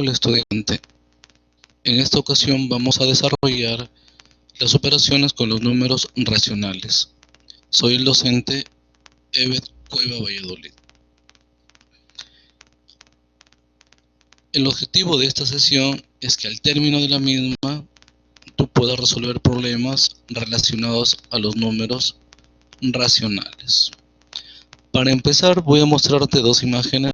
Hola estudiante, en esta ocasión vamos a desarrollar las operaciones con los números racionales. Soy el docente Evet Cueva Valladolid. El objetivo de esta sesión es que al término de la misma tú puedas resolver problemas relacionados a los números racionales. Para empezar voy a mostrarte dos imágenes.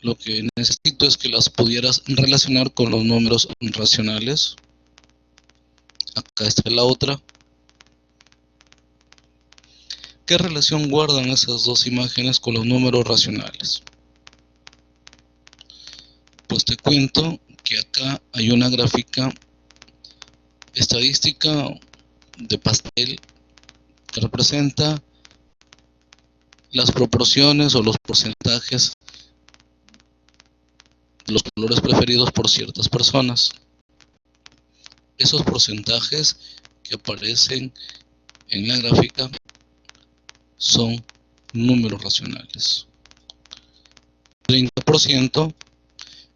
Lo que necesito es que las pudieras relacionar con los números racionales. Acá está la otra. ¿Qué relación guardan esas dos imágenes con los números racionales? Pues te cuento que acá hay una gráfica estadística de pastel que representa las proporciones o los porcentajes de los colores preferidos por ciertas personas. Esos porcentajes que aparecen en la gráfica son números racionales. 30%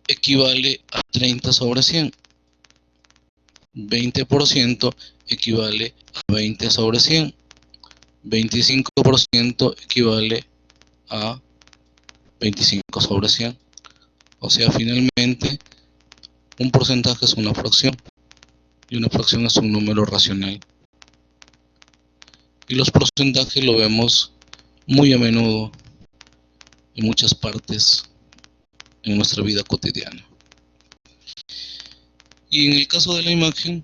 equivale a 30 sobre 100. 20% equivale a 20 sobre 100. 25% equivale a 25 sobre 100. O sea, finalmente, un porcentaje es una fracción y una fracción es un número racional. Y los porcentajes lo vemos muy a menudo en muchas partes en nuestra vida cotidiana. Y en el caso de la imagen,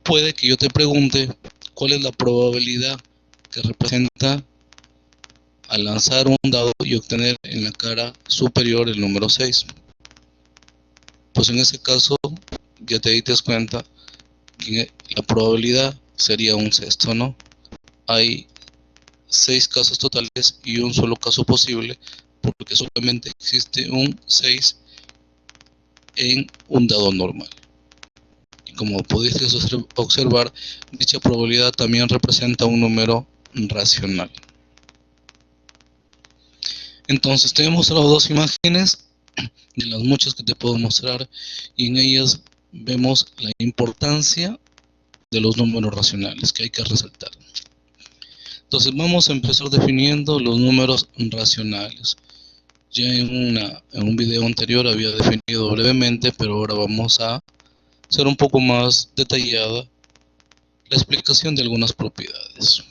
puede que yo te pregunte cuál es la probabilidad que representa al lanzar un dado y obtener en la cara superior el número 6. Pues en ese caso ya te diste cuenta que la probabilidad sería un sexto, ¿no? Hay 6 casos totales y un solo caso posible, porque solamente existe un 6 en un dado normal. Y como pudiste observar, dicha probabilidad también representa un número racional. Entonces te he mostrado dos imágenes de las muchas que te puedo mostrar, y en ellas vemos la importancia de los números racionales que hay que resaltar. Entonces vamos a empezar definiendo los números racionales. Ya en un video anterior había definido brevemente, pero ahora vamos a ser un poco más detallada la explicación de algunas propiedades.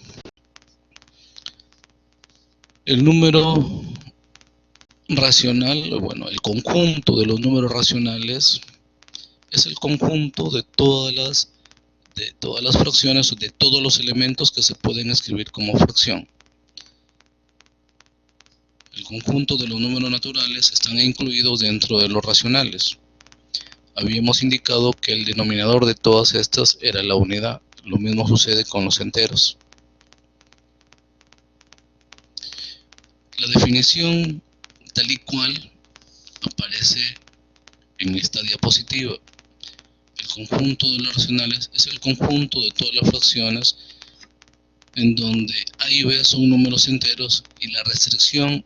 El número racional, bueno, el conjunto de los números racionales es el conjunto de todas las fracciones o de todos los elementos que se pueden escribir como fracción. El conjunto de los números naturales están incluidos dentro de los racionales. Habíamos indicado que el denominador de todas estas era la unidad. Lo mismo sucede con los enteros. La definición tal y cual aparece en esta diapositiva. El conjunto de los racionales es el conjunto de todas las fracciones en donde A y B son números enteros, y la restricción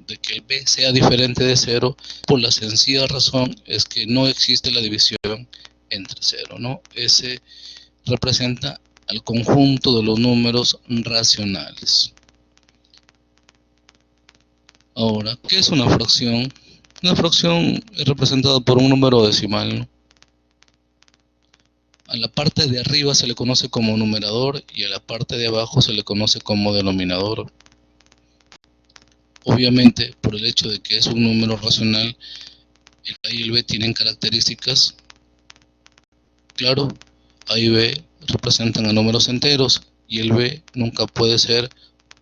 de que el B sea diferente de 0 por la sencilla razón es que no existe la división entre 0, ¿no? Ese representa al conjunto de los números racionales. Ahora, ¿qué es una fracción? Una fracción es representada por un número decimal, ¿no? A la parte de arriba se le conoce como numerador y a la parte de abajo se le conoce como denominador. Obviamente, por el hecho de que es un número racional, el A y el B tienen características. Claro, A y B representan a números enteros y el B nunca puede ser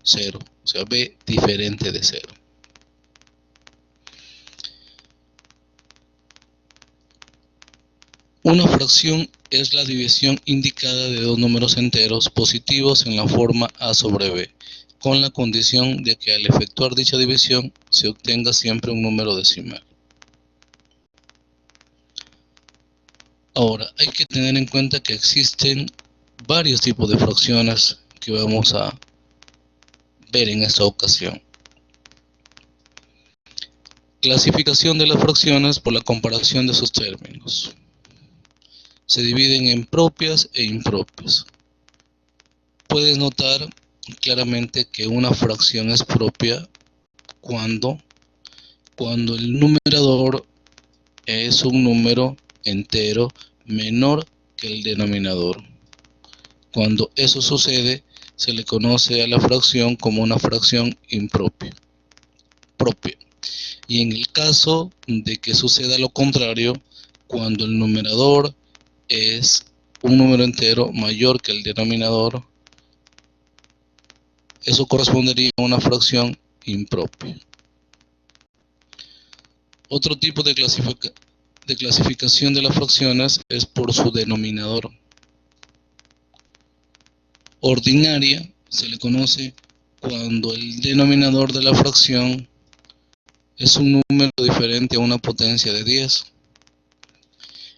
0, o sea, B diferente de 0. Una fracción es la división indicada de dos números enteros positivos en la forma A sobre B, con la condición de que al efectuar dicha división se obtenga siempre un número decimal. Ahora, hay que tener en cuenta que existen varios tipos de fracciones que vamos a ver en esta ocasión. Clasificación de las fracciones por la comparación de sus términos. Se dividen en propias e impropias. Puedes notar claramente que una fracción es propia cuando el numerador es un número entero menor que el denominador. Cuando eso sucede, se le conoce a la fracción como una fracción impropia. Y en el caso de que suceda lo contrario, cuando el numerador es un número entero mayor que el denominador, eso correspondería a una fracción impropia. Otro tipo de clasificación de las fracciones es por su denominador. Ordinaria se le conoce cuando el denominador de la fracción es un número diferente a una potencia de 10.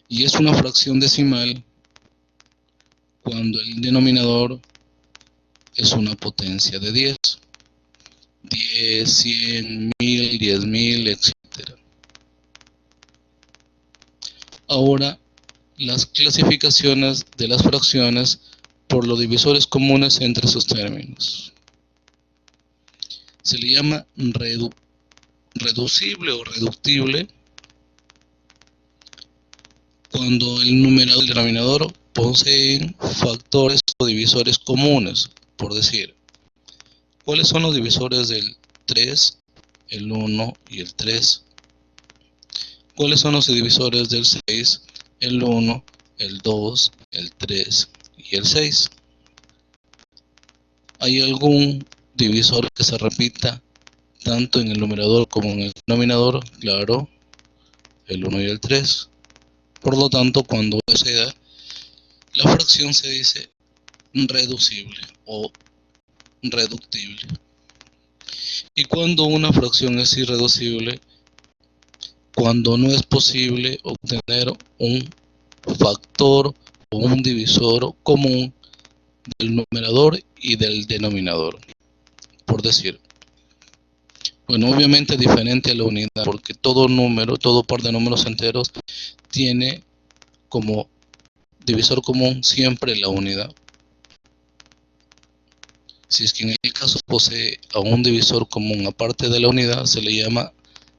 Y es una fracción decimal cuando el denominador es una potencia de 10. 10, 100, 1000, 10.000, etc. Ahora, las clasificaciones de las fracciones por los divisores comunes entre sus términos. Se le llama reducible o reductible cuando el numerador y el denominador poseen factores o divisores comunes. Por decir, ¿cuáles son los divisores del 3, el 1 y el 3? ¿Cuáles son los divisores del 6, el 1, el 2, el 3 y el 6? ¿Hay algún divisor que se repita tanto en el numerador como en el denominador? Claro, el 1 y el 3. Por lo tanto, cuando se da, la fracción se dice reducible o reductible. Y cuando una fracción es irreducible, cuando no es posible obtener un factor o un divisor común del numerador y del denominador. Por decir, bueno, obviamente diferente a la unidad, porque todo número, todo par de números enteros tiene como divisor común siempre la unidad. Si es que en el caso posee a un divisor común aparte de la unidad, se le llama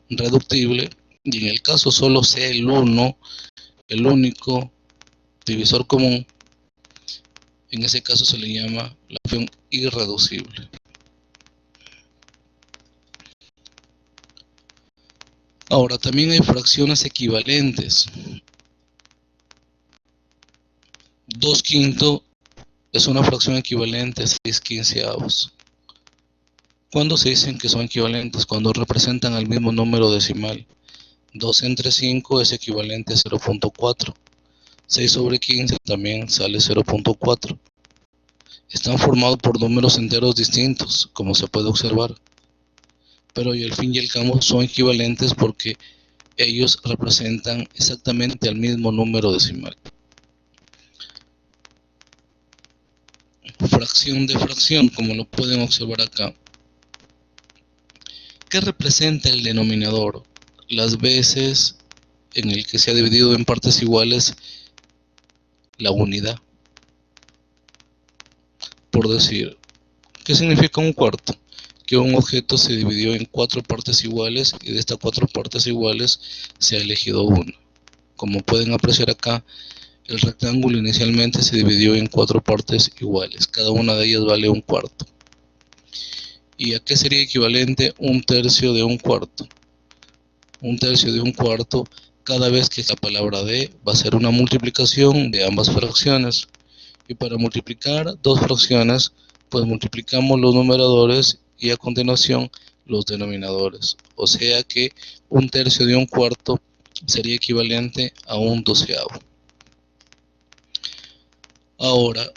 reductible, y en el caso solo sea el 1, el único divisor común, en ese caso se le llama la fracción irreducible. Ahora, también hay fracciones equivalentes. 2/5 es una fracción equivalente a 6/15. ¿Cuándo se dicen que son equivalentes? Cuando representan al mismo número decimal. 2 entre 5 es equivalente a 0.4. 6 sobre 15 también sale 0.4. Están formados por números enteros distintos, como se puede observar. Pero al fin y al cabo son equivalentes porque ellos representan exactamente al mismo número decimal. Fracción de fracción, como lo pueden observar acá. ¿Qué representa el denominador? Las veces en el que se ha dividido en partes iguales la unidad. Por decir, ¿qué significa un cuarto? Que un objeto se dividió en 4 partes iguales y de estas 4 partes iguales se ha elegido una. Como pueden apreciar acá, el rectángulo inicialmente se dividió en 4 partes iguales, cada una de ellas vale un cuarto. ¿Y a qué sería equivalente un tercio de un cuarto? Un tercio de un cuarto, cada vez que la palabra de va a ser una multiplicación de ambas fracciones. Y para multiplicar dos fracciones, pues multiplicamos los numeradores y a continuación los denominadores. O sea que un tercio de un cuarto sería equivalente a un doceavo. Ahora,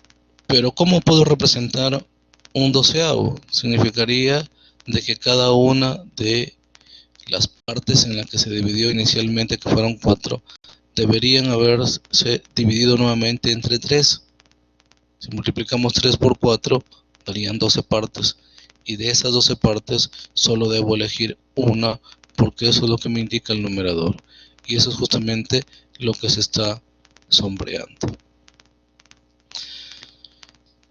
pero ¿cómo puedo representar un doceavo? Significaría de que cada una de las partes en las que se dividió inicialmente, que fueron 4, deberían haberse dividido nuevamente entre 3. Si multiplicamos 3 por 4, darían 12 partes. Y de esas 12 partes, solo debo elegir una porque eso es lo que me indica el numerador, y eso es justamente lo que se está sombreando.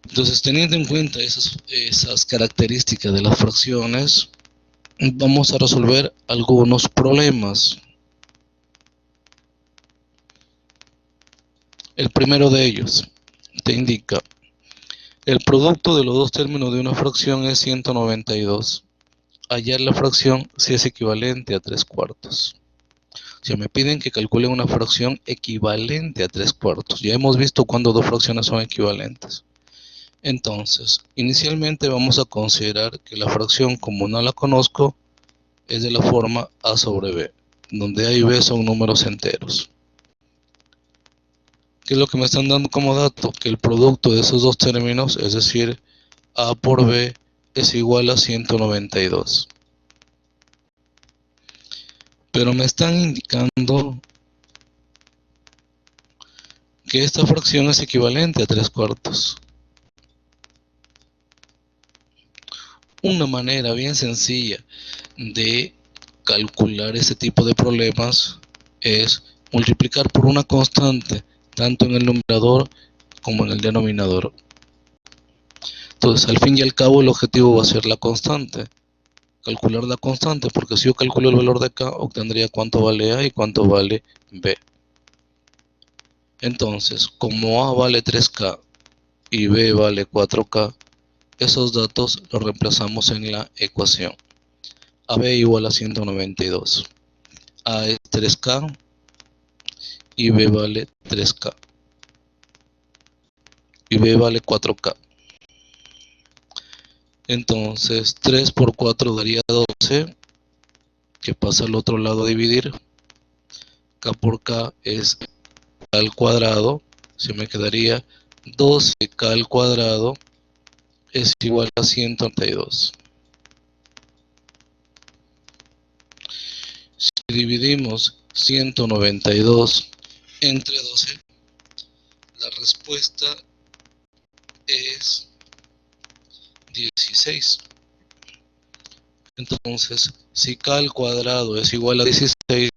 Entonces, teniendo en cuenta esas características de las fracciones, vamos a resolver algunos problemas. El primero de ellos te indica: el producto de los dos términos de una fracción es 192. Hallar la fracción si es equivalente a 3/4. Si me piden que calcule una fracción equivalente a 3/4, ya hemos visto cuando dos fracciones son equivalentes. Entonces, inicialmente vamos a considerar que la fracción, como no la conozco, es de la forma a sobre b, donde a y b son números enteros. ¿Qué es lo que me están dando como dato? Que el producto de esos dos términos, es decir, a por b, es igual a 192. Pero me están indicando que esta fracción es equivalente a 3/4. Una manera bien sencilla de calcular este tipo de problemas es multiplicar por una constante, tanto en el numerador como en el denominador. Entonces, al fin y al cabo, el objetivo va a ser la constante. Calcular la constante, porque si yo calculo el valor de k, obtendría cuánto vale a y cuánto vale b. Entonces, como a vale 3k y b vale 4k, esos datos los reemplazamos en la ecuación. AB igual a 192. A es 3k y B vale 3k. Y B vale 4k. Entonces 3 por 4 daría 12, que pasa al otro lado a dividir. K por K es K al cuadrado, se me quedaría 12K al cuadrado es igual a 192. Si dividimos 192 entre 12, la respuesta es 16. Entonces, si k al cuadrado es igual a 16,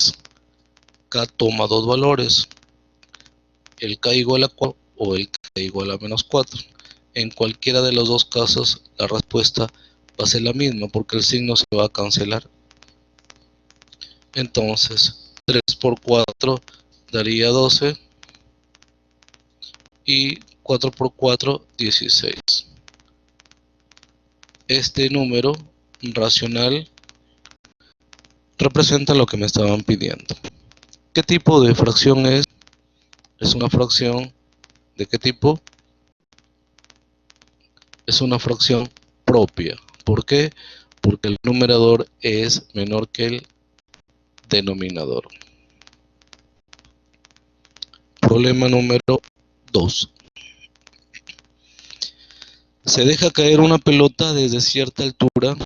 k toma dos valores, el k igual a 4 o el k igual a menos 4. En cualquiera de los dos casos, la respuesta va a ser la misma porque el signo se va a cancelar. Entonces, 3 por 4 daría 12 y 4 por 4, 16. Este número racional representa lo que me estaban pidiendo. ¿Qué tipo de fracción es? Es una fracción ¿de qué tipo? Es una fracción propia. ¿Por qué? Porque el numerador es menor que el denominador. Problema número 2. Se deja caer una pelota desde cierta altura.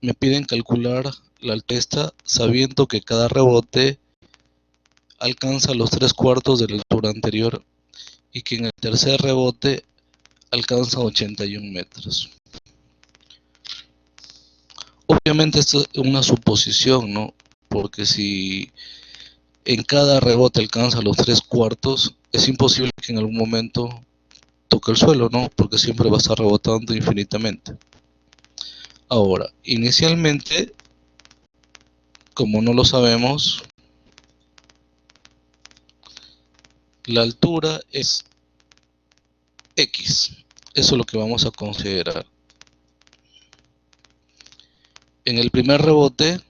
Me piden calcular la altura sabiendo que cada rebote alcanza los 3/4 de la altura anterior y que en el tercer rebote alcanza 81 metros. Obviamente esto es una suposición, ¿no? Porque si en cada rebote alcanza los 3/4, es imposible que en algún momento toque el suelo, ¿no? Porque siempre va a estar rebotando infinitamente. Ahora, inicialmente, como no lo sabemos, la altura es X. Eso es lo que vamos a considerar. En el primer rebote,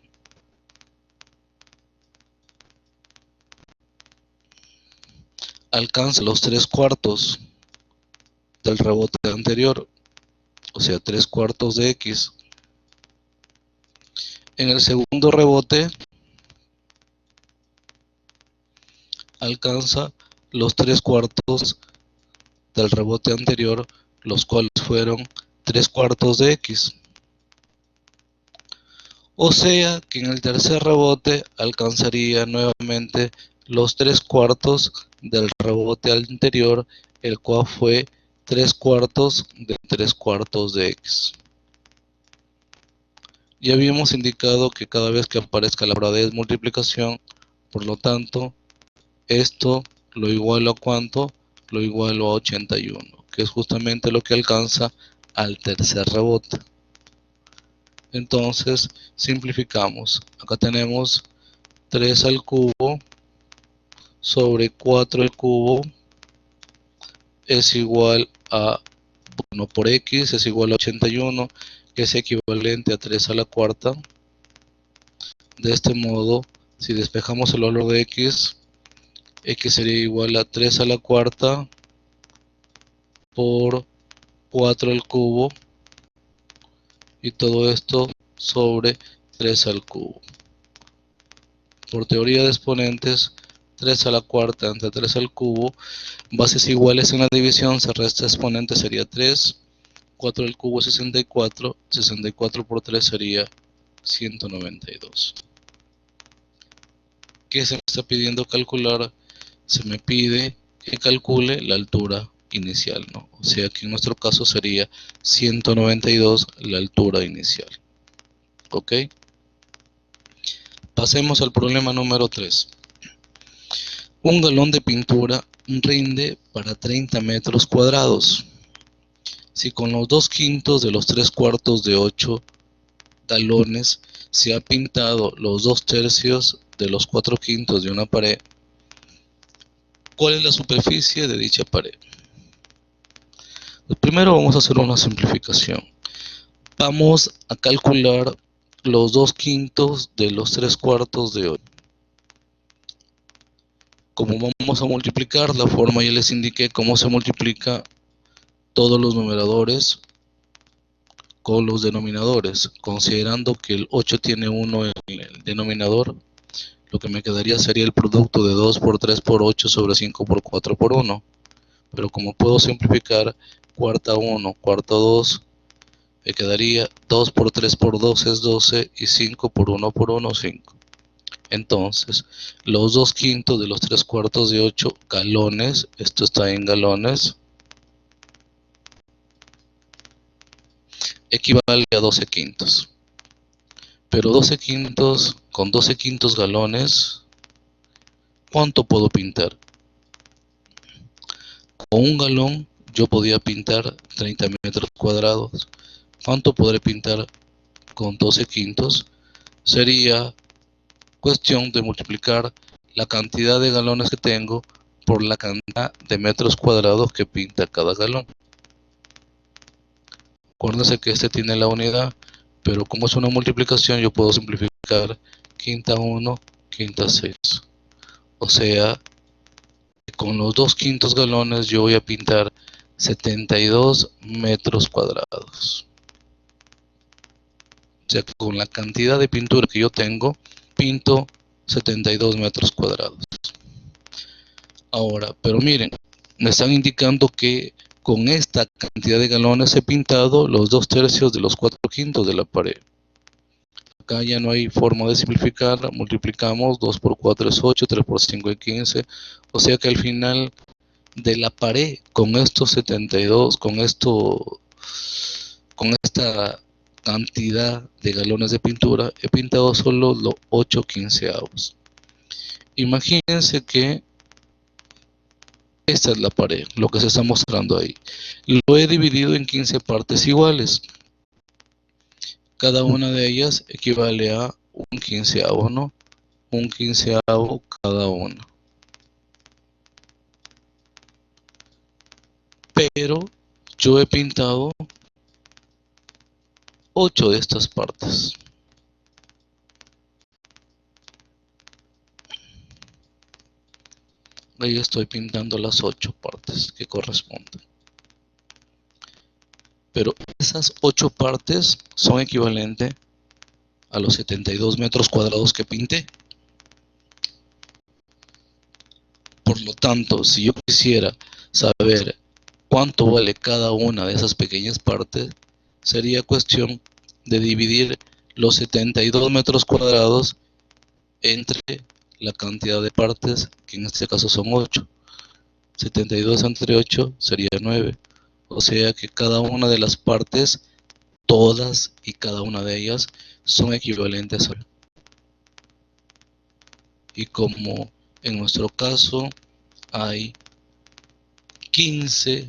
alcanza los 3/4 del rebote anterior, o sea, 3/4 de X. En el segundo rebote, alcanza los 3/4 del rebote anterior, los cuales fueron 3/4 de X. O sea que en el tercer rebote alcanzaría nuevamente los 3/4 del rebote anterior, el cual fue 3/4 de 3/4 de X. Ya habíamos indicado que cada vez que aparezca la palabra D es multiplicación, por lo tanto, esto lo igualo a ¿cuánto? Lo igualo a 81, que es justamente lo que alcanza al tercer rebote. Entonces, simplificamos. Acá tenemos 3 al cubo sobre 4 al cubo es igual a 1 por x es igual a 81, que es equivalente a 3 a la cuarta. De este modo, si despejamos el valor de x sería igual a 3 a la cuarta por 4 al cubo, y todo esto sobre 3 al cubo. Por teoría de exponentes, 3 a la cuarta entre 3 al cubo, bases iguales en la división, se resta exponente, sería 3, 4 al cubo 64, 64 por 3 sería 192. ¿Qué se me está pidiendo calcular? Se me pide que calcule la altura inicial, ¿no? O sea que en nuestro caso sería 192 la altura inicial. ¿Ok? Pasemos al problema número 3. Un galón de pintura rinde para 30 metros cuadrados. Si con los 2/5 de los 3/4 de 8 galones se ha pintado los 2/3 de los 4/5 de una pared, ¿cuál es la superficie de dicha pared? Pues primero vamos a hacer una simplificación. Vamos a calcular los 2/5 de los 3/4 de 8. Como vamos a multiplicar, la forma ya les indiqué cómo se multiplica todos los numeradores con los denominadores. Considerando que el 8 tiene 1 en el denominador, lo que me quedaría sería el producto de 2 por 3 por 8 sobre 5 por 4 por 1. Pero como puedo simplificar, cuarta 1, cuarta 2, me quedaría 2 por 3 por 2 es 12 y 5 por 1 por 1, 5. Entonces, los 2/5 de los 3/4 de 8 galones, esto está en galones, equivale a 12/5. Pero 12/5 con 12/5 galones, ¿cuánto puedo pintar? Con un galón yo podía pintar 30 metros cuadrados. ¿Cuánto podré pintar con 12/5? Sería cuestión de multiplicar la cantidad de galones que tengo por la cantidad de metros cuadrados que pinta cada galón. Acuérdense que este tiene la unidad, pero como es una multiplicación yo puedo simplificar quinta 1, quinta 6. O sea, con los 2/5 galones yo voy a pintar 72 metros cuadrados. O sea, con la cantidad de pintura que yo tengo, pinto 72 metros cuadrados. Ahora, pero miren, me están indicando que con esta cantidad de galones he pintado los 2/3 de los 4/5 de la pared. Acá ya no hay forma de simplificar, multiplicamos, 2 por 4 es 8, 3 por 5 es 15, o sea que al final de la pared, con estos 72, con esta cantidad de galones de pintura, he pintado solo los 8/15. Imagínense que esta es la pared, lo que se está mostrando ahí. Lo he dividido en 15 partes iguales. Cada una de ellas equivale a un 15avo, ¿no? Un 15avo cada una. Pero yo he pintado 8 de estas partes. Ahí estoy pintando las 8 partes que corresponden. Pero esas 8 partes son equivalentes a los 72 metros cuadrados que pinté. Por lo tanto, si yo quisiera saber cuánto vale cada una de esas pequeñas partes, sería cuestión de dividir los 72 metros cuadrados entre la cantidad de partes, que en este caso son 8. 72 entre 8 sería 9. O sea que cada una de las partes, todas y cada una de ellas, son equivalentes a... Y como en nuestro caso hay 15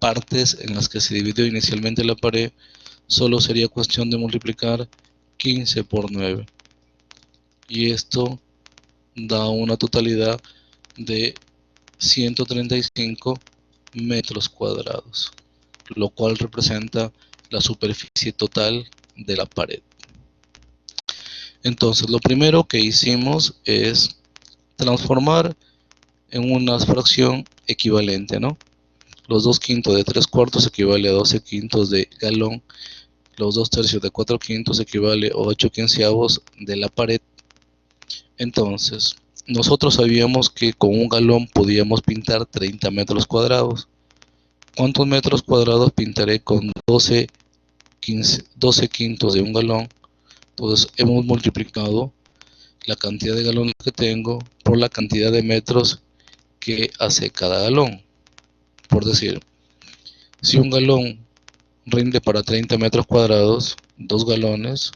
partes en las que se dividió inicialmente la pared, solo sería cuestión de multiplicar 15 por 9. Y esto da una totalidad de 135 metros cuadrados, lo cual representa la superficie total de la pared. Entonces, lo primero que hicimos es transformar en una fracción equivalente, ¿no? Los 2/5 de 3/4 equivale a 12/5 de galón. Los 2/3 de 4/5 equivale a 8/15 de la pared. Entonces, nosotros sabíamos que con un galón podíamos pintar 30 metros cuadrados. ¿Cuántos metros cuadrados pintaré con 12/5 de un galón? Entonces, hemos multiplicado la cantidad de galones que tengo por la cantidad de metros que hace cada galón. Por decir, si un galón rinde para 30 metros cuadrados, 2 galones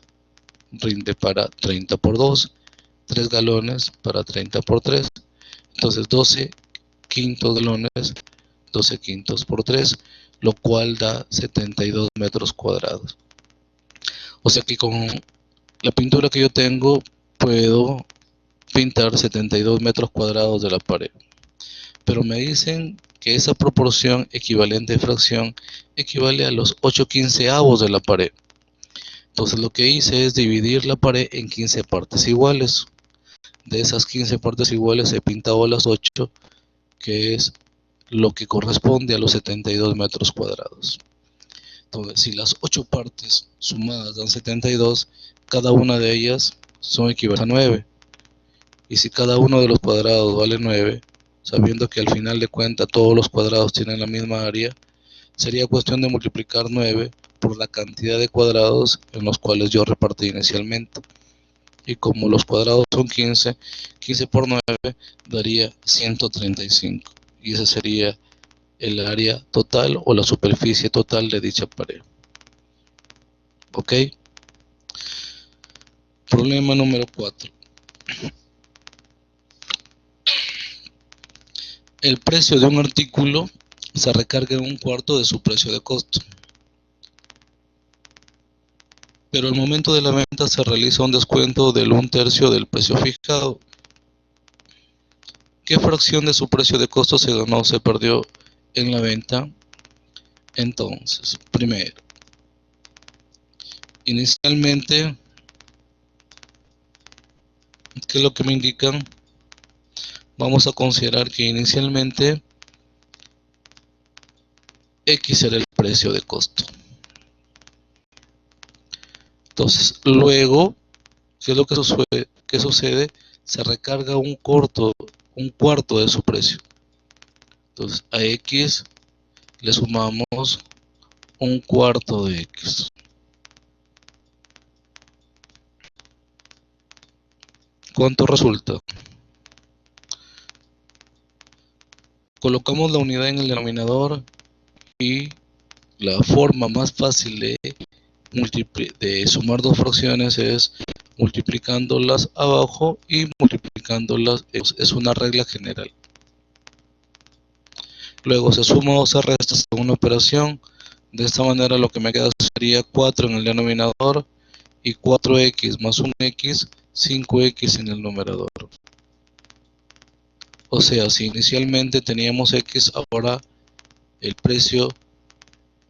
rinde para 30 por 2, 3 galones para 30 por 3. Entonces 12/5 galones, 12/5 por 3, lo cual da 72 metros cuadrados. O sea que con la pintura que yo tengo puedo pintar 72 metros cuadrados de la pared. Pero me dicen que esa proporción equivalente de fracción equivale a los 8/15 de la pared. Entonces lo que hice es dividir la pared en 15 partes iguales. De esas 15 partes iguales he pintado las 8, que es lo que corresponde a los 72 metros cuadrados. Entonces, si las 8 partes sumadas dan 72, cada una de ellas son equivalentes a 9. Y si cada uno de los cuadrados vale 9, sabiendo que al final de cuentas todos los cuadrados tienen la misma área, sería cuestión de multiplicar 9 por la cantidad de cuadrados en los cuales yo repartí inicialmente. Y como los cuadrados son 15, 15 por 9 daría 135. Y ese sería el área total o la superficie total de dicha pared. ¿Ok? Problema número 4. El precio de un artículo se recarga en 1/4 de su precio de costo. Pero al momento de la venta se realiza un descuento del 1/3 del precio fijado. ¿Qué fracción de su precio de costo se ganó o se perdió en la venta? Entonces, primero, inicialmente, ¿qué es lo que me indican? Vamos a considerar que inicialmente X era el precio de costo. Entonces, luego, ¿qué es lo que sucede? Se recarga un cuarto de su precio. Entonces, a X le sumamos 1/4 de X. ¿Cuánto resulta? Colocamos la unidad en el denominador y la forma más fácil de sumar dos fracciones es multiplicándolas abajo y multiplicándolas, es una regla general. Luego se suma o se resta según la operación. De esta manera lo que me queda sería 4 en el denominador y 4x más un x, 5x en el numerador. O sea, si inicialmente teníamos x, ahora el precio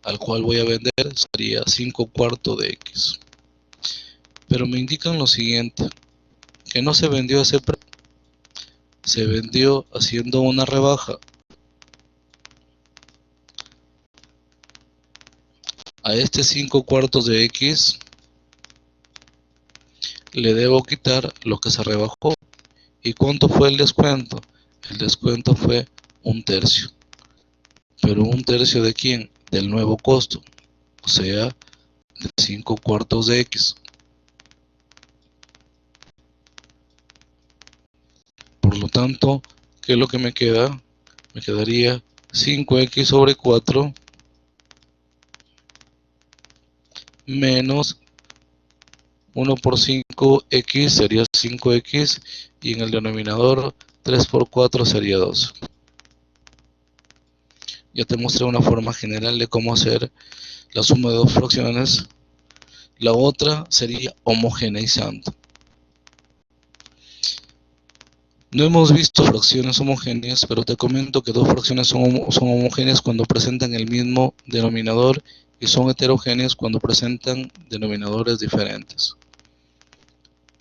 al cual voy a vender sería 5/4 de x. Pero me indican lo siguiente, que no se vendió ese precio, se vendió haciendo una rebaja. A este 5/4 de x le debo quitar lo que se rebajó. ¿Y cuánto fue el descuento? El descuento fue 1/3. ¿Pero 1/3 de quién? Del nuevo costo, o sea, de 5/4 de x. Por lo tanto, ¿qué es lo que me queda? Me quedaría 5x sobre 4 menos 1 por 5x sería 5x, y en el denominador 3 por 4 sería 12. Ya te mostré una forma general de cómo hacer la suma de dos fracciones. La otra sería homogeneizando. No hemos visto fracciones homogéneas, pero te comento que dos fracciones son homogéneas cuando presentan el mismo denominador y son heterogéneas cuando presentan denominadores diferentes.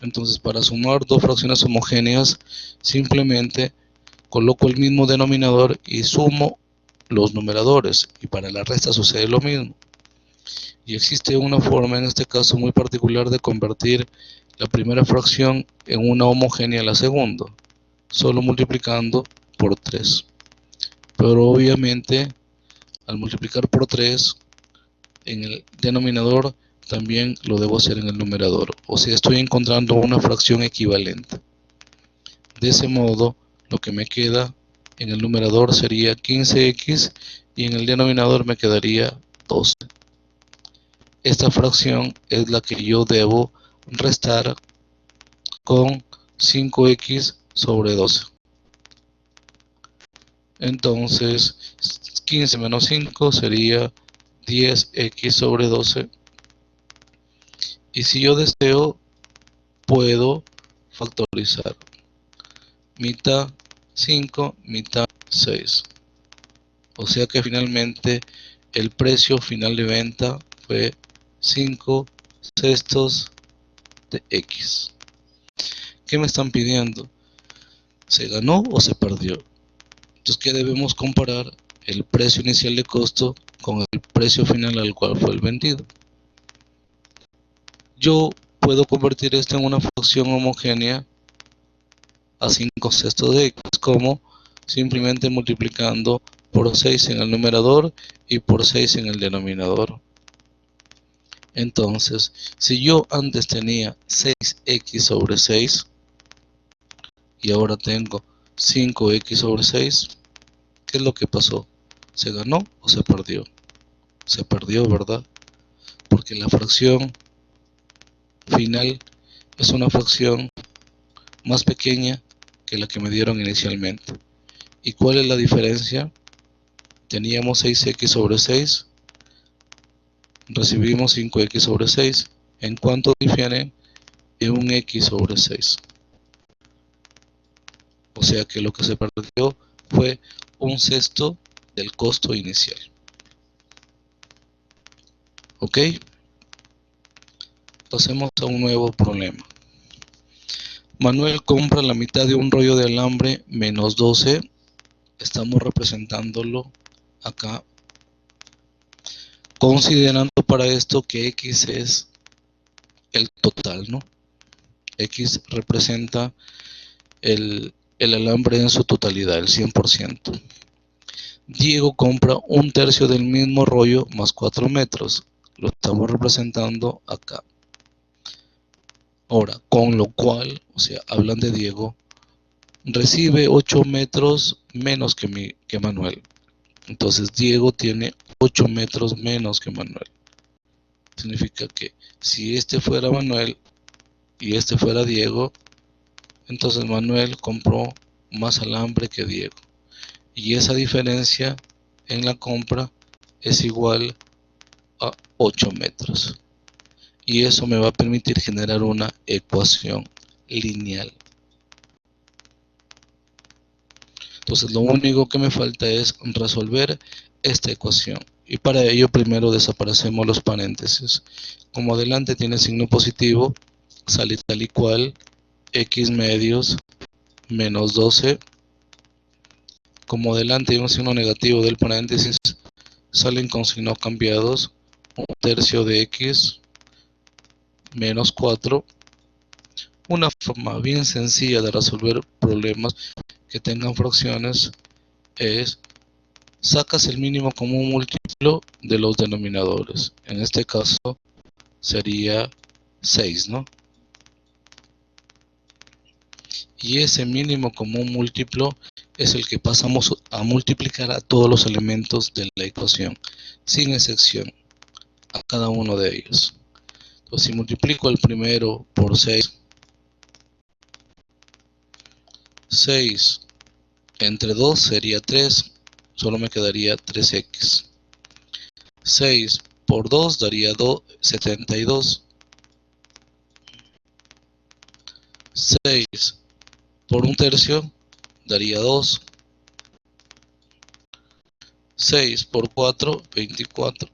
Entonces, para sumar dos fracciones homogéneas, simplemente coloco el mismo denominador y sumo los numeradores, y para la resta sucede lo mismo. Y existe una forma, en este caso muy particular, de convertir la primera fracción en una homogénea a la segunda, solo multiplicando por 3. Pero obviamente, al multiplicar por 3 en el denominador, también lo debo hacer en el numerador. O sea, estoy encontrando una fracción equivalente. De ese modo, lo que me queda en el numerador sería 15x y en el denominador me quedaría 12. Esta fracción es la que yo debo restar con 5x sobre 12. Entonces, 15 menos 5 sería 10x sobre 12. Y si yo deseo, puedo factorizar. Mitad 5, mitad 6. O sea que finalmente el precio final de venta fue 5 sextos de x. ¿Qué me están pidiendo? ¿Se ganó o se perdió? Entonces, ¿qué debemos comparar? El precio inicial de costo con el precio final al cual fue el vendido. Yo puedo convertir esto en una fracción homogénea a 5 sextos de x, como simplemente multiplicando por 6 en el numerador y por 6 en el denominador. Entonces, si yo antes tenía 6x sobre 6 y ahora tengo 5x sobre 6, ¿qué es lo que pasó? ¿Se ganó o se perdió? Se perdió, ¿verdad? Porque la fracción final es una fracción más pequeña que la que me dieron inicialmente. ¿Y cuál es la diferencia? Teníamos 6x sobre 6, recibimos 5x sobre 6. ¿En cuánto difieren? En un x sobre 6. O sea que lo que se perdió fue un sexto del costo inicial. ¿Ok? Pasemos a un nuevo problema. Manuel compra la mitad de un rollo de alambre menos 12. Estamos representándolo acá, considerando para esto que x es el total, ¿no? X representa el alambre en su totalidad, el 100%. Diego compra un tercio del mismo rollo más 4 metros. Lo estamos representando acá. Ahora, con lo cual, o sea, hablan de Diego, recibe 8 metros menos que Manuel. Entonces, Diego tiene 8 metros menos que Manuel. Significa que si este fuera Manuel y este fuera Diego, entonces Manuel compró más alambre que Diego. Y esa diferencia en la compra es igual a 8 metros. Y eso me va a permitir generar una ecuación lineal. Entonces lo único que me falta es resolver esta ecuación. Y para ello primero desaparecemos los paréntesis. Como adelante tiene signo positivo, sale tal y cual x medios menos 12. Como adelante hay un signo negativo del paréntesis, salen con signos cambiados, un tercio de x menos 4. Una forma bien sencilla de resolver problemas que tengan fracciones es sacas el mínimo común múltiplo de los denominadores. En este caso sería 6, ¿no? Y ese mínimo común múltiplo es el que pasamos a multiplicar a todos los elementos de la ecuación, sin excepción, a cada uno de ellos. Pues si multiplico el primero por 6, 6 entre 2 sería 3, solo me quedaría 3x. 6 por 2 daría 72. 6 por un tercio daría 2. 6 por 4, 24.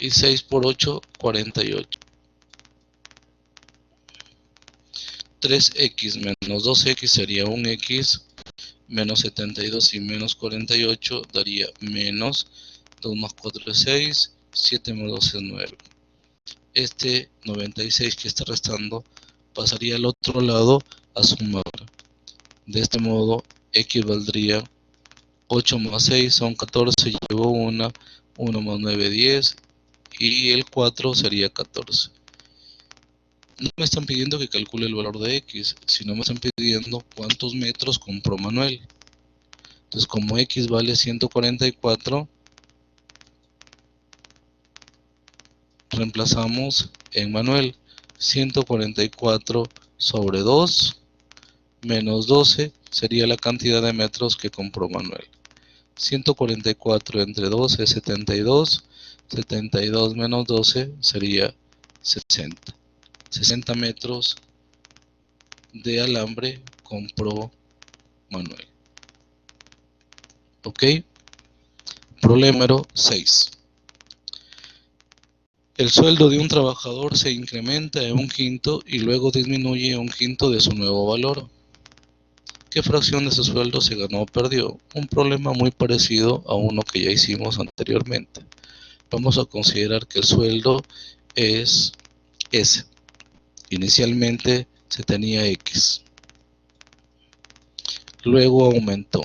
Y 6 por 8, 48. 3x menos 2x sería 1x, menos 72 y menos 48 daría menos 2 más 4 es 6, 7 más 2 es 9. Este 96 que está restando pasaría al otro lado a sumar. De este modo, x valdría 8 más 6 son 14, llevo 1, 1 más 9, 10, y el 4 sería 14. No me están pidiendo que calcule el valor de x, sino me están pidiendo cuántos metros compró Manuel. Entonces, como x vale 144, reemplazamos en Manuel 144 sobre 2 menos 12 sería la cantidad de metros que compró Manuel. 144 entre 2 es 72, 72 menos 12 sería 60. 60 metros de alambre compró Manuel. ¿Ok? Problema número 6. El sueldo de un trabajador se incrementa en un quinto y luego disminuye un quinto de su nuevo valor. ¿Qué fracción de su sueldo se ganó o perdió? Un problema muy parecido a uno que ya hicimos anteriormente. Vamos a considerar que el sueldo es S. Inicialmente se tenía X. Luego aumentó.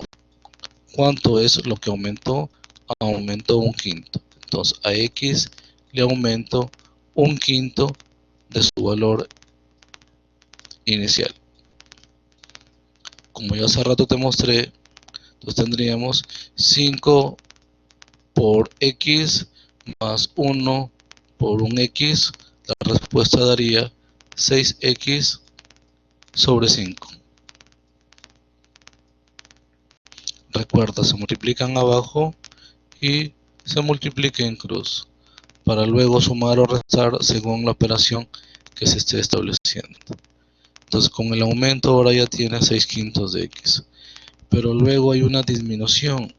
¿Cuánto es lo que aumentó? Aumentó un quinto. Entonces a X le aumento un quinto de su valor inicial. Como ya hace rato te mostré, entonces tendríamos 5 por X más 1 por un X. La respuesta daría 6X sobre 5. Recuerda, se multiplican abajo y se multiplica en cruz, para luego sumar o restar según la operación que se esté estableciendo. Entonces con el aumento ahora ya tiene 6 quintos de X. Pero luego hay una disminución.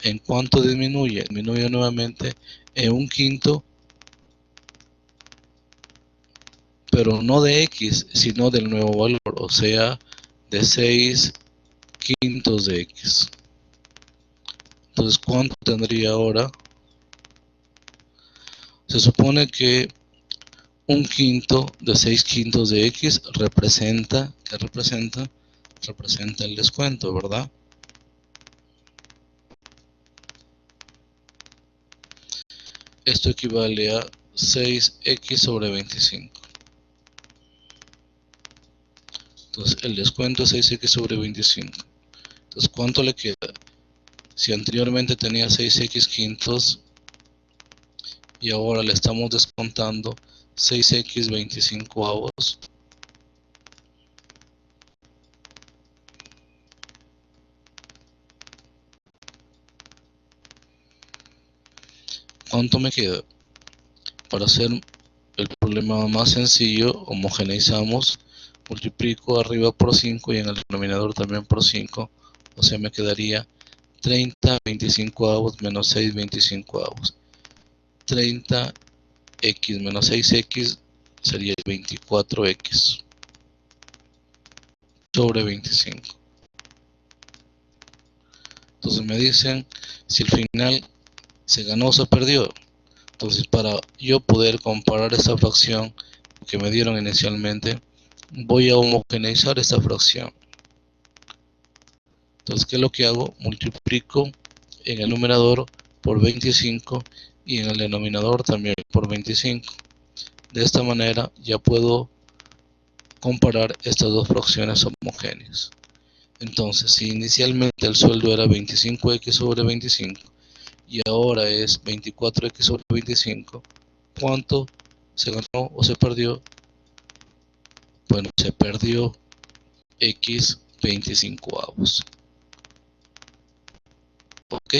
¿En cuánto disminuye? Disminuye nuevamente en un quinto, pero no de X, sino del nuevo valor, o sea, de 6 quintos de X. Entonces, ¿cuánto tendría ahora? Se supone que un quinto de 6 quintos de X representa, ¿qué representa? Representa el descuento, ¿verdad? Esto equivale a 6X sobre 25. Entonces, el descuento es 6X sobre 25. Entonces, ¿cuánto le queda? Si anteriormente tenía 6X quintos y ahora le estamos descontando 6X 25avos, ¿cuánto me queda? Para hacer el problema más sencillo, homogeneizamos, multiplico arriba por 5 y en el denominador también por 5, o sea me quedaría 30 25avos menos 6 25avos. 30x menos 6x sería 24x sobre 25. Entonces me dicen si al final se ganó o se perdió. Entonces, para yo poder comparar esta fracción que me dieron inicialmente, voy a homogeneizar esta fracción. Entonces, ¿qué es lo que hago? Multiplico en el numerador por 25 y en el denominador también por 25. De esta manera ya puedo comparar estas dos fracciones homogéneas. Entonces, si inicialmente el sueldo era 25x sobre 25 y ahora es 24x sobre 25, ¿cuánto ¿Se ganó o se perdió? Bueno, se perdió X 25avos. Ok.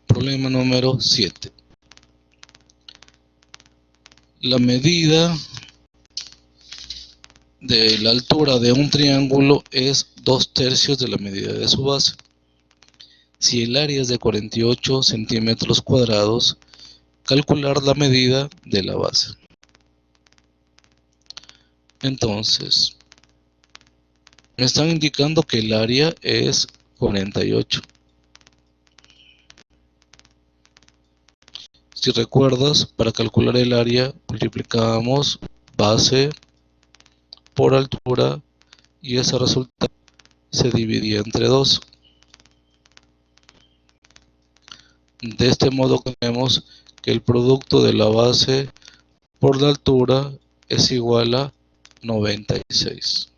Problema número 7. La medida de la altura de un triángulo es 2/3 de la medida de su base. Si el área es de 48 centímetros cuadrados, calcular la medida de la base. Entonces, me están indicando que el área es 48. Si recuerdas, para calcular el área multiplicábamos base por altura y ese resultado se dividía entre 2. De este modo tenemos que el producto de la base por la altura es igual a 96.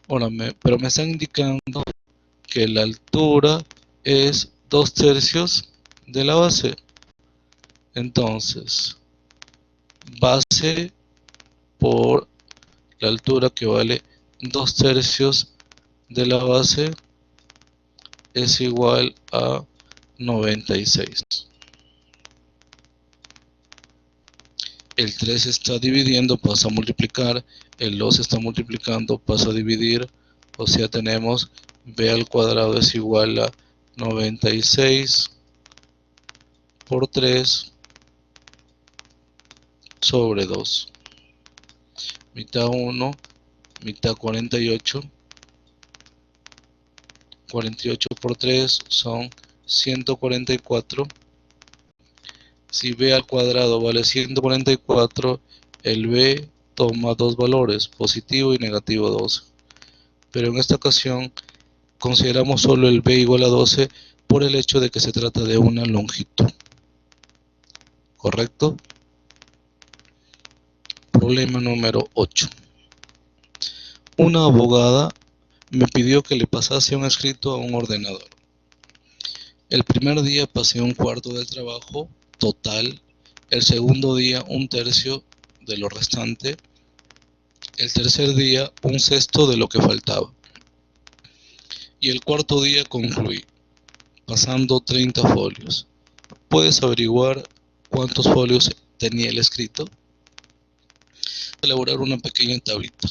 Ahora, pero me están indicando que la altura es 2/3 de la base. Entonces, base por la altura, que vale 2/3 de la base, es igual a 96. El 3 está dividiendo, pasa a multiplicar. El 2 está multiplicando, pasa a dividir. O sea, tenemos b al cuadrado es igual a 96 por 3 sobre 2. Mitad 1, mitad 48. 48 por 3 son 144. Si b al cuadrado vale 144, el b toma dos valores, positivo y negativo 12. Pero en esta ocasión consideramos solo el b igual a 12 por el hecho de que se trata de una longitud. ¿Correcto? Problema número 8. Una abogada me pidió que le pasase un escrito a un ordenador. El primer día pasé un cuarto del trabajo total, el segundo día un tercio de lo restante, el tercer día un sexto de lo que faltaba. Y el cuarto día concluí, pasando 30 folios. ¿Puedes averiguar cuántos folios tenía el escrito? Elaborar una pequeña tablita.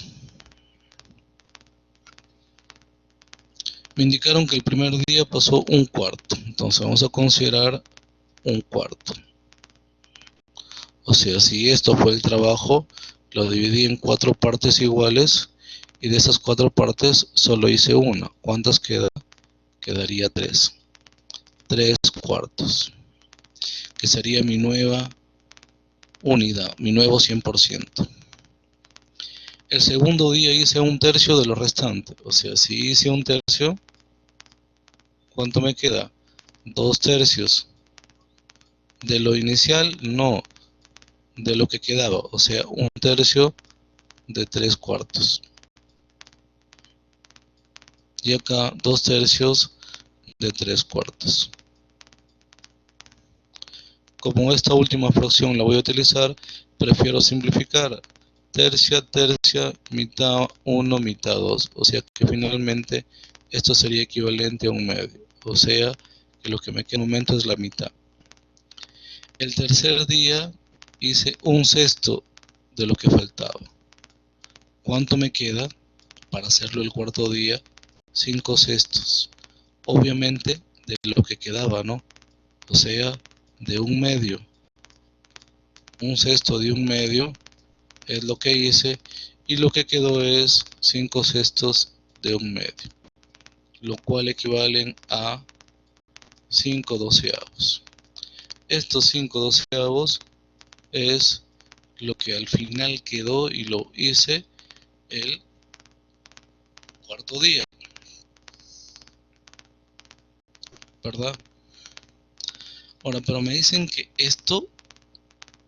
Me indicaron que el primer día pasó un cuarto, entonces vamos a considerar un cuarto. O sea, si esto fue el trabajo, lo dividí en 4 partes iguales y de esas 4 partes solo hice una. ¿Cuántas queda? Quedaría 3. 3 cuartos, que sería mi nueva unidad, mi nuevo 100%. El segundo día hice un tercio de lo restante. O sea, si hice un tercio, ¿cuánto me queda? 2/3 de lo inicial, no, de lo que quedaba. O sea, un tercio de 3 cuartos. Y acá 2/3 de 3 cuartos. Como esta última fracción la voy a utilizar, prefiero simplificar. Tercia, tercia, mitad 1, mitad 2. O sea que finalmente esto sería equivalente a un medio. O sea que lo que me queda en un momento es la mitad. El tercer día hice un sexto de lo que faltaba. ¿Cuánto me queda? Para hacerlo el cuarto día, 5 sextos. Obviamente de lo que quedaba, ¿no? O sea, de un medio. Un sexto de un medio es lo que hice y lo que quedó es 5 sextos de un medio, lo cual equivalen a 5 doceavos. Estos 5 doceavos es lo que al final quedó y lo hice el cuarto día, ¿verdad? Ahora, pero me dicen que esto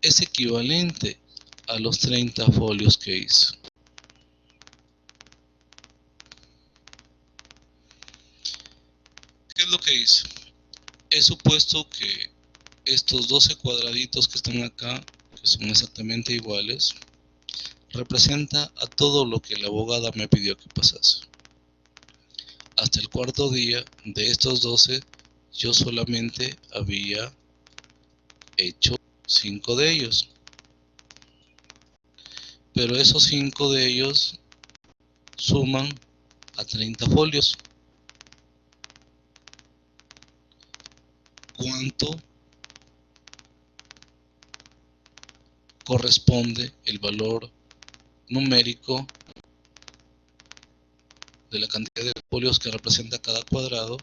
es equivalente a los 30 folios que hice. ¿Qué es lo que hice? He supuesto que estos 12 cuadraditos que están acá, que son exactamente iguales, representa a todo lo que la abogada me pidió que pasase. Hasta el cuarto día de estos 12, yo solamente había hecho 5 de ellos. Pero esos 5 de ellos suman a 30 folios. ¿Cuánto corresponde el valor numérico de la cantidad de folios que representa cada cuadrado?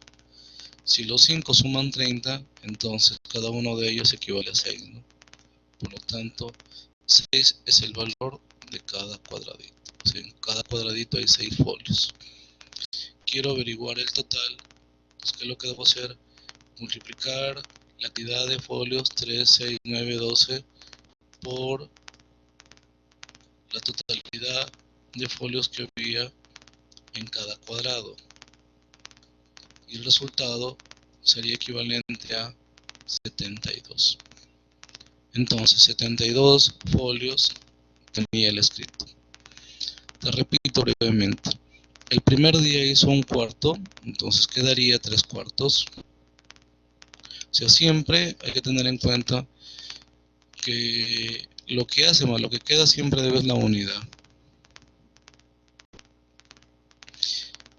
Si los 5 suman 30, entonces cada uno de ellos equivale a 6, ¿no? Por lo tanto, 6 es el valor de cada cuadradito. O sea, en cada cuadradito hay 6 folios. Quiero averiguar el total. Entonces, ¿qué es lo que debo hacer? Multiplicar la cantidad de folios 3, 6, 9, 12 por la totalidad de folios que había en cada cuadrado. Y el resultado sería equivalente a 72. Entonces, 72 folios tenía el escrito. Te repito brevemente. El primer día hizo un cuarto, entonces quedaría 3 cuartos. O sea, siempre hay que tener en cuenta que lo que hace más lo que queda siempre debe ser la unidad.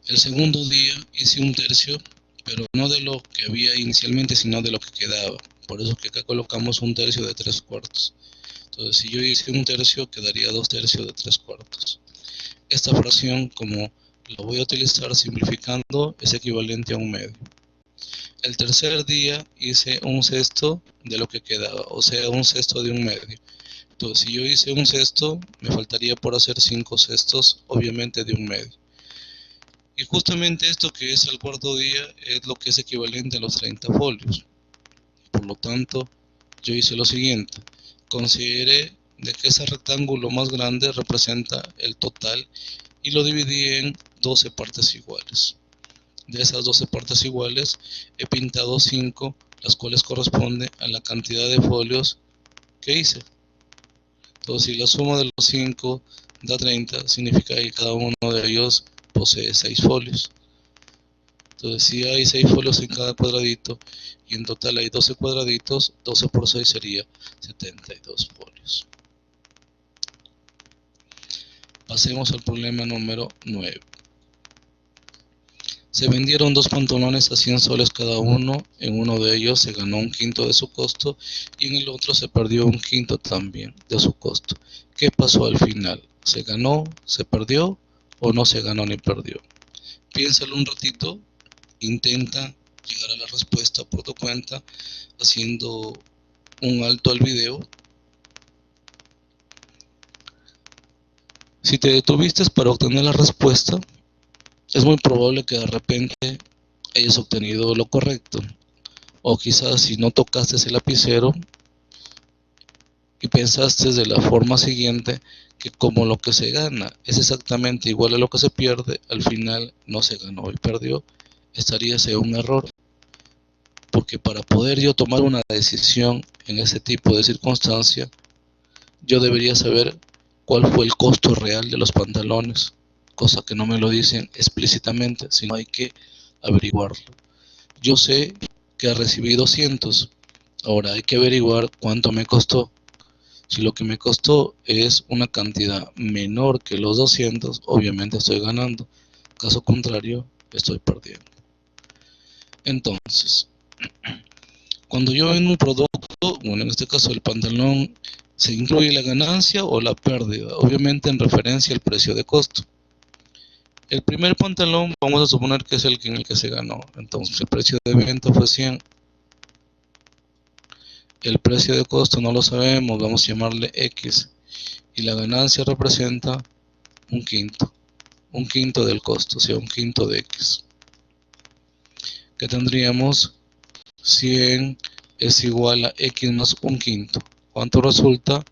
El segundo día hice un tercio, pero no de lo que había inicialmente, sino de lo que quedaba. Por eso que acá colocamos un tercio de 3 cuartos. Entonces, si yo hice un tercio, quedaría 2 tercios de 3 cuartos. Esta fracción, como la voy a utilizar simplificando, es equivalente a un medio. El tercer día hice un sexto de lo que quedaba, o sea, un sexto de un medio. Entonces, si yo hice un sexto, me faltaría por hacer 5 sextos, obviamente de un medio. Y justamente esto que es el cuarto día es lo que es equivalente a los 30 folios. Por lo tanto, yo hice lo siguiente. Consideré de que ese rectángulo más grande representa el total y lo dividí en 12 partes iguales. De esas 12 partes iguales he pintado 5, las cuales corresponden a la cantidad de folios que hice. Entonces, si la suma de los 5 da 30, significa que cada uno de ellos posee 6 folios. Entonces, si hay 6 folios en cada cuadradito y en total hay 12 cuadraditos, 12 por 6 sería 72 folios. Pasemos al problema número 9. Se vendieron 2 pantalones a 100 soles cada uno. En uno de ellos se ganó un quinto de su costo y en el otro se perdió un quinto también de su costo. ¿Qué pasó al final? ¿Se ganó, se perdió o no se ganó ni perdió? Piénsalo un ratito, intenta llegar a la respuesta por tu cuenta haciendo un alto al video. Si te detuviste para obtener la respuesta, es muy probable que de repente hayas obtenido lo correcto. O quizás si no tocaste el lapicero y pensaste de la forma siguiente, que como lo que se gana es exactamente igual a lo que se pierde, al final no se ganó y perdió, estarías en un error. Porque para poder yo tomar una decisión en ese tipo de circunstancia, yo debería saber cuál fue el costo real de los pantalones, cosa que no me lo dicen explícitamente, sino hay que averiguarlo. Yo sé que recibí 200, ahora hay que averiguar cuánto me costó. Si lo que me costó es una cantidad menor que los 200, obviamente estoy ganando. Caso contrario, estoy perdiendo. Entonces, cuando yo vendo un producto, bueno, en este caso el pantalón, se incluye la ganancia o la pérdida, obviamente en referencia al precio de costo. El primer pantalón vamos a suponer que es el en el que se ganó. Entonces el precio de venta fue 100. El precio de costo no lo sabemos, vamos a llamarle X. Y la ganancia representa un quinto del costo, o sea, un quinto de X. Que tendríamos 100 es igual a X más un quinto. ¿Cuánto resulta?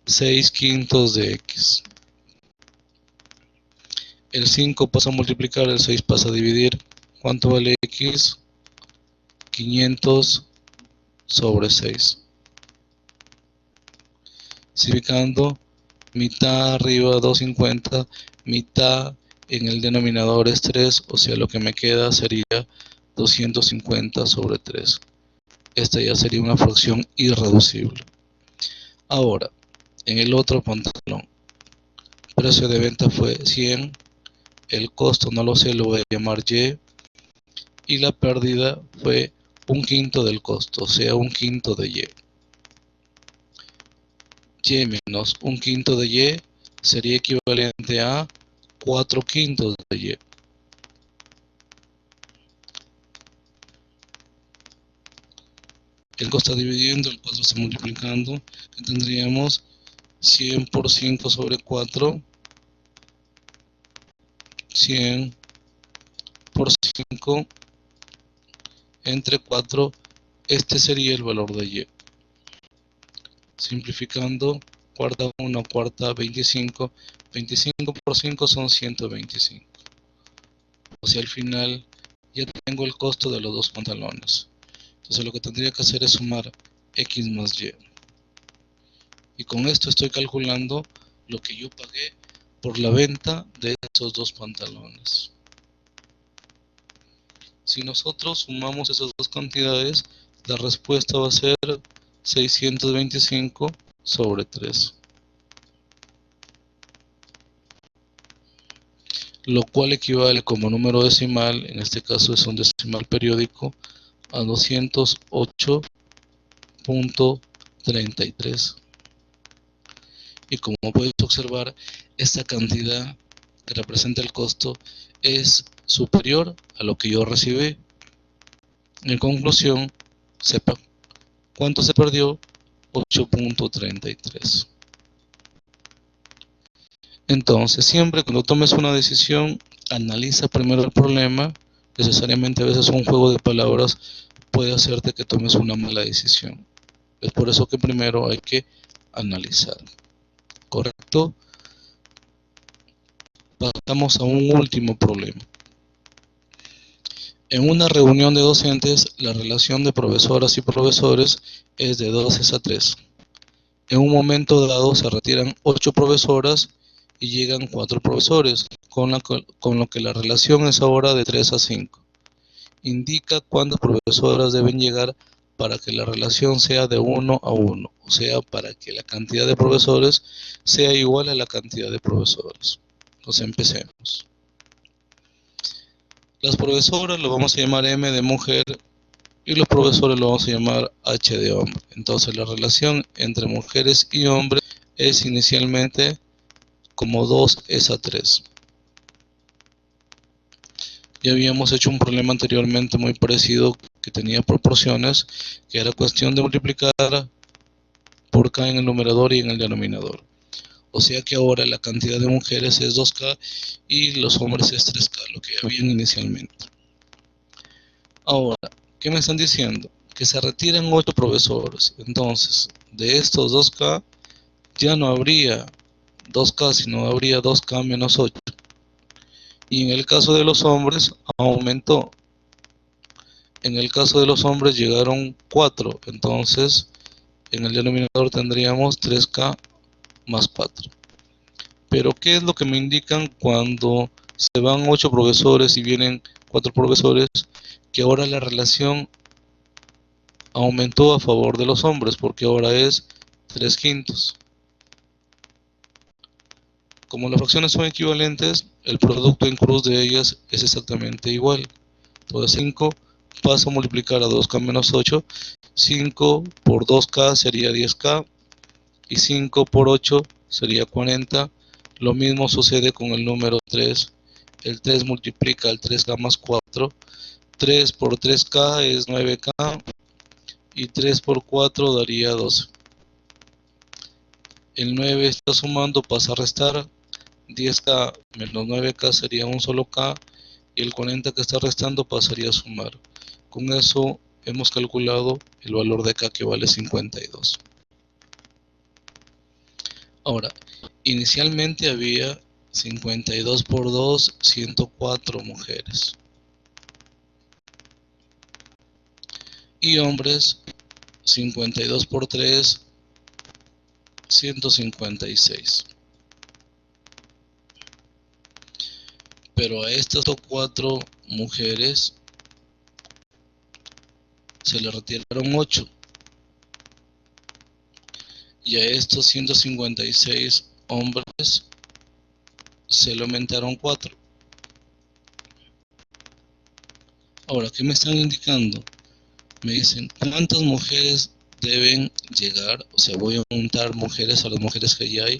6 quintos de X. El 5 pasa a multiplicar, el 6 pasa a dividir. ¿Cuánto vale X? 500 sobre 6. Simplificando, mitad arriba 250, mitad en el denominador es 3, o sea, lo que me queda sería 250 sobre 3. Esta ya sería una fracción irreducible. Ahora, en el otro pantalón, precio de venta fue 100, el costo no lo sé, lo voy a llamar y la pérdida fue un quinto del costo, o sea, un quinto de Y. Y menos un quinto de Y sería equivalente a 4 quintos de Y. El costo está dividiendo, el 4 está multiplicando, que tendríamos 100 por 5 sobre 4, 100 por 5 entre 4, este sería el valor de Y. Simplificando, cuarta 1, cuarta 25, 25 por 5 son 125. O sea, al final ya tengo el costo de los dos pantalones. Entonces lo que tendría que hacer es sumar X más Y. Y con esto estoy calculando lo que yo pagué por la venta de esos dos pantalones. Si nosotros sumamos esas dos cantidades, la respuesta va a ser 625 sobre 3. Lo cual equivale como número decimal, en este caso es un decimal periódico, a 208.33. Y como puedes observar, esta cantidad que representa el costo es superior a lo que yo recibí. En conclusión, sepa cuánto se perdió: 8.33. Entonces, siempre cuando tomes una decisión, analiza primero el problema. Necesariamente a veces un juego de palabras puede hacerte que tomes una mala decisión. Es por eso que primero hay que analizar. ¿Correcto? Pasamos a un último problema. En una reunión de docentes, la relación de profesoras y profesores es de 2:3. En un momento dado se retiran 8 profesoras y llegan 4 profesores, con lo que la relación es ahora de 3:5. Indica cuántas profesoras deben llegar para que la relación sea de 1:1, o sea, para que la cantidad de profesores sea igual a la cantidad de profesores. Entonces empecemos. Las profesoras lo vamos a llamar M de mujer y los profesores lo vamos a llamar H de hombre. Entonces la relación entre mujeres y hombres es inicialmente como 2:3. Ya habíamos hecho un problema anteriormente muy parecido que tenía proporciones, que era cuestión de multiplicar por K en el numerador y en el denominador. O sea que ahora la cantidad de mujeres es 2K y los hombres es 3K, lo que habían inicialmente. Ahora, ¿qué me están diciendo? Que se retiran 8 profesores. Entonces, de estos 2K, ya no habría 2K, sino habría 2K menos 8. Y en el caso de los hombres, aumentó. En el caso de los hombres llegaron 4. Entonces, en el denominador tendríamos 3K más 4. Pero, ¿qué es lo que me indican cuando se van 8 profesores y vienen 4 profesores? Que ahora la relación aumentó a favor de los hombres, porque ahora es 3/5. Como las fracciones son equivalentes, el producto en cruz de ellas es exactamente igual. Entonces 5 paso a multiplicar a 2K menos 8. 5 por 2K sería 10K y 5 por 8 sería 40. Lo mismo sucede con el número 3. El 3 multiplica al 3K más 4. 3 por 3K es 9K y 3 por 4 daría 12. El 9 está sumando, pasa a restar. 10K menos 9K sería un solo K y el 40 que está restando pasaría a sumar. Con eso hemos calculado el valor de K, que vale 52. Ahora, inicialmente había 52 por 2, 104 mujeres. Y hombres, 52 por 3, 156. Pero a estas 4 mujeres se le retiraron 8. Y a estos 156 hombres se le aumentaron 4. Ahora, ¿qué me están indicando? Me dicen, ¿cuántas mujeres deben llegar? O sea, voy a aumentar mujeres a las mujeres que ya hay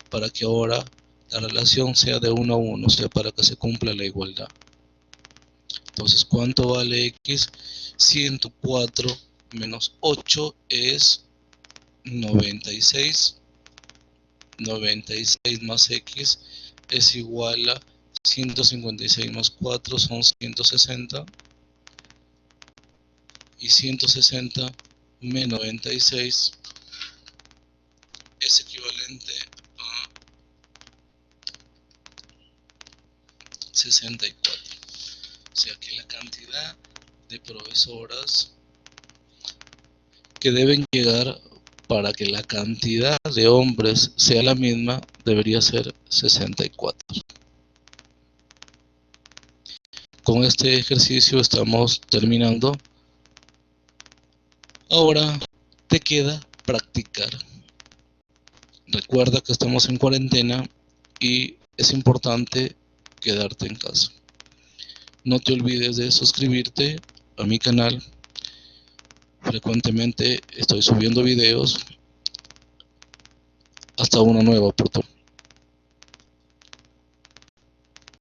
para que ahora la relación sea de 1 a 1, o sea, para que se cumpla la igualdad. Entonces, ¿cuánto vale X? 104 menos 8 es 96. 96 más X es igual a 156 más 4 son 160. Y 160 menos 96 es equivalente a 64. O sea que la cantidad de profesoras que deben llegar para que la cantidad de hombres sea la misma debería ser 64. Con este ejercicio estamos terminando. Ahora te queda practicar. Recuerda que estamos en cuarentena y es importante quedarte en casa. No te olvides de suscribirte a mi canal. Frecuentemente estoy subiendo videos. Hasta una nueva oportunidad.